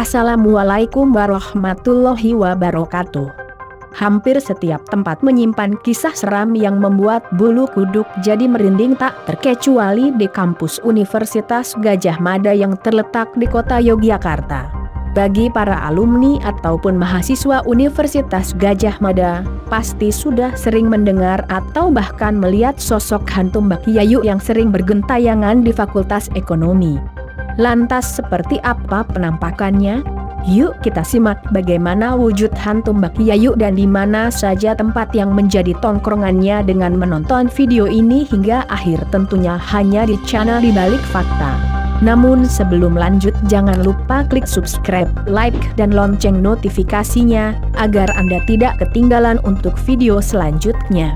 Assalamualaikum warahmatullahi wabarakatuh. Hampir setiap tempat menyimpan kisah seram yang membuat bulu kuduk jadi merinding, tak terkecuali di kampus Universitas Gadjah Mada yang terletak di kota Yogyakarta. Bagi para alumni ataupun mahasiswa Universitas Gadjah Mada, pasti sudah sering mendengar atau bahkan melihat sosok hantu Mbak Yayu yang sering bergentayangan di Fakultas Ekonomi. Lantas seperti apa penampakannya? Yuk kita simak bagaimana wujud hantu Mbak Yayu dan di mana saja tempat yang menjadi tongkrongannya dengan menonton video ini hingga akhir, tentunya hanya di channel Di Balik Fakta. Namun sebelum lanjut, jangan lupa klik subscribe, like, dan lonceng notifikasinya agar Anda tidak ketinggalan untuk video selanjutnya.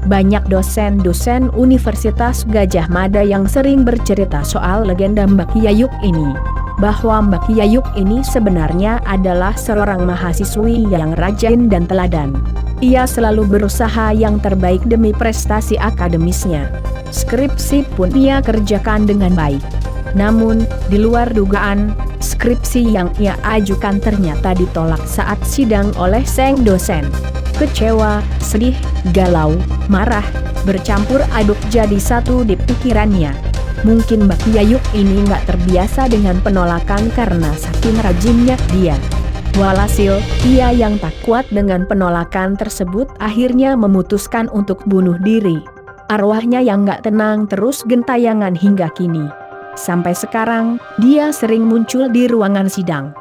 Banyak dosen-dosen Universitas Gadjah Mada yang sering bercerita soal legenda Mbak Yayu ini. Bahwa Mbak Yayu ini sebenarnya adalah seorang mahasiswi yang rajin dan teladan. Ia selalu berusaha yang terbaik demi prestasi akademisnya. Skripsi pun ia kerjakan dengan baik. Namun, di luar dugaan, skripsi yang ia ajukan ternyata ditolak saat sidang oleh sang dosen. Kecewa, sedih, galau, marah, bercampur aduk jadi satu di pikirannya. Mungkin Mbak Yayu ini nggak terbiasa dengan penolakan karena saking rajinnya dia. Walhasil, ia yang tak kuat dengan penolakan tersebut akhirnya memutuskan untuk bunuh diri. Arwahnya yang nggak tenang terus gentayangan hingga kini. Sampai sekarang, dia sering muncul di ruangan sidang.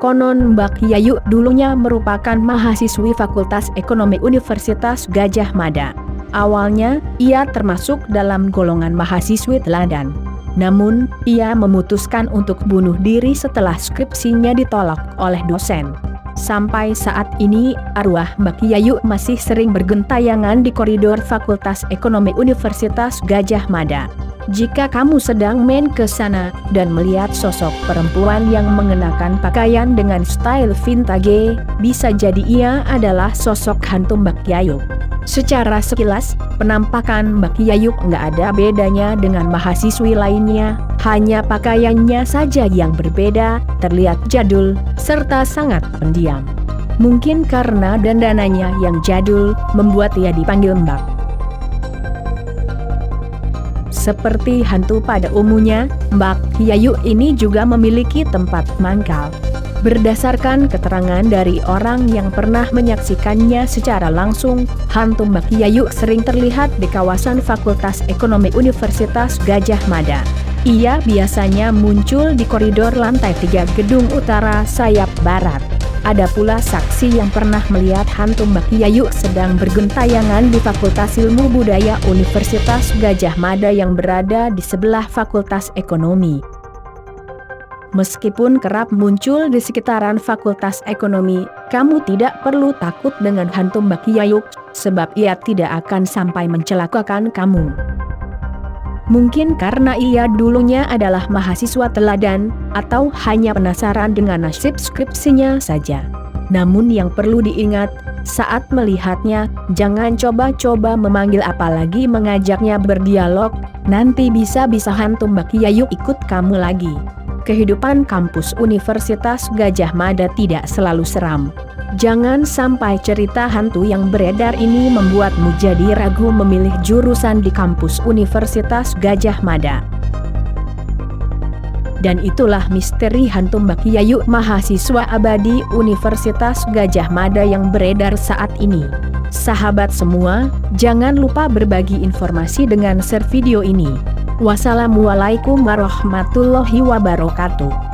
Konon Mbak Yayu dulunya merupakan mahasiswi Fakultas Ekonomi Universitas Gadjah Mada. Awalnya, ia termasuk dalam golongan mahasiswi teladan. Namun, ia memutuskan untuk bunuh diri setelah skripsinya ditolak oleh dosen. Sampai saat ini, arwah Mbak Yayu masih sering bergentayangan di koridor Fakultas Ekonomi Universitas Gadjah Mada. Jika kamu sedang main ke sana dan melihat sosok perempuan yang mengenakan pakaian dengan style vintage, bisa jadi ia adalah sosok hantu Mbak Yayu. Secara sekilas, penampakan Mbak Yayu nggak ada bedanya dengan mahasiswi lainnya, hanya pakaiannya saja yang berbeda, terlihat jadul, serta sangat pendiam. Mungkin karena dandanannya yang jadul, membuat ia dipanggil Mbak. Seperti hantu pada umumnya, Mbak Yayu ini juga memiliki tempat mangkal. Berdasarkan keterangan dari orang yang pernah menyaksikannya secara langsung, hantu Mbak Yayu sering terlihat di kawasan Fakultas Ekonomi Universitas Gadjah Mada. Ia biasanya muncul di koridor lantai 3 gedung utara sayap barat. Ada pula saksi yang pernah melihat hantu Mbak Yayu sedang bergentayangan di Fakultas Ilmu Budaya Universitas Gadjah Mada yang berada di sebelah Fakultas Ekonomi. Meskipun kerap muncul di sekitaran Fakultas Ekonomi, kamu tidak perlu takut dengan hantu Mbak Yayu, sebab ia tidak akan sampai mencelakakan kamu. Mungkin karena ia dulunya adalah mahasiswa teladan, atau hanya penasaran dengan nasib skripsinya saja. Namun yang perlu diingat, saat melihatnya, jangan coba-coba memanggil apalagi mengajaknya berdialog, nanti bisa-bisa hantu Mbak Yayu ikut kamu lagi. Kehidupan kampus Universitas Gadjah Mada tidak selalu seram. Jangan sampai cerita hantu yang beredar ini membuatmu jadi ragu memilih jurusan di kampus Universitas Gadjah Mada. Dan itulah misteri hantu Mbak Yayu mahasiswa abadi Universitas Gadjah Mada yang beredar saat ini. Sahabat semua, jangan lupa berbagi informasi dengan share video ini. Wassalamualaikum warahmatullahi wabarakatuh.